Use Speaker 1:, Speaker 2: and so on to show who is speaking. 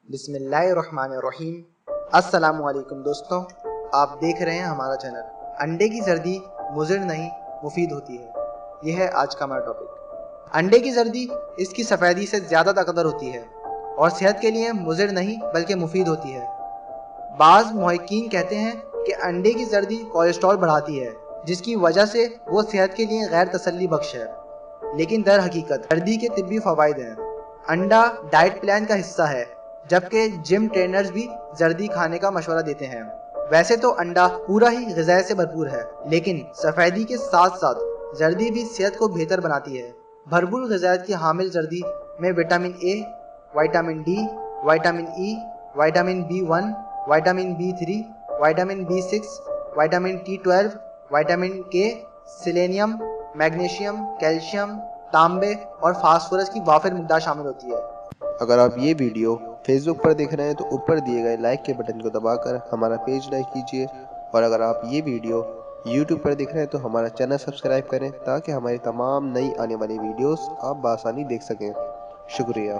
Speaker 1: बिस्मिल्लाहिर्रहमानिर्रहीम। अस्सलाम वालेकुम दोस्तों, आप देख रहे हैं हमारा चैनल। अंडे की जर्दी मुज़िर नहीं मुफीद होती है, यह है आज का हमारा टॉपिक। अंडे की जर्दी इसकी सफ़ेदी से ज़्यादा ताकतवर होती है और सेहत के लिए मुज़िर नहीं बल्कि मुफीद होती है। बाज़ मुहक्कीन कहते हैं कि अंडे की जर्दी कोलेस्ट्रॉल बढ़ाती है, जिसकी वजह से वो सेहत के लिए गैर तसल्ली बख्श है, लेकिन दर हकीकत जर्दी के तिब्बी फ़वाइद हैं। अंडा डाइट प्लान का हिस्सा है, जबकि जिम ट्रेनर्स भी जर्दी खाने का मशवरा देते हैं। वैसे तो अंडा पूरा ही ग़िज़ा से भरपूर है, लेकिन सफ़ेदी के साथ साथ जर्दी भी सेहत को बेहतर बनाती है। भरपूर ग़िज़ायत की हामिल जर्दी में vitamin A, vitamin D, vitamin E, vitamin B1, vitamin B3, vitamin B6, vitamin T12, vitamin के, सेलेनियम, मैग्नीशियम, कैल्शियम, तांबे और फास्फोरस की वाफिर मिक़दार शामिल होती है।
Speaker 2: अगर आप ये वीडियो फेसबुक पर देख रहे हैं तो ऊपर दिए गए लाइक के बटन को दबाकर हमारा पेज लाइक कीजिए, और अगर आप ये वीडियो यूट्यूब पर देख रहे हैं तो हमारा चैनल सब्सक्राइब करें ताकि हमारी तमाम नई आने वाली वीडियोस आप बआसानी देख सकें। शुक्रिया।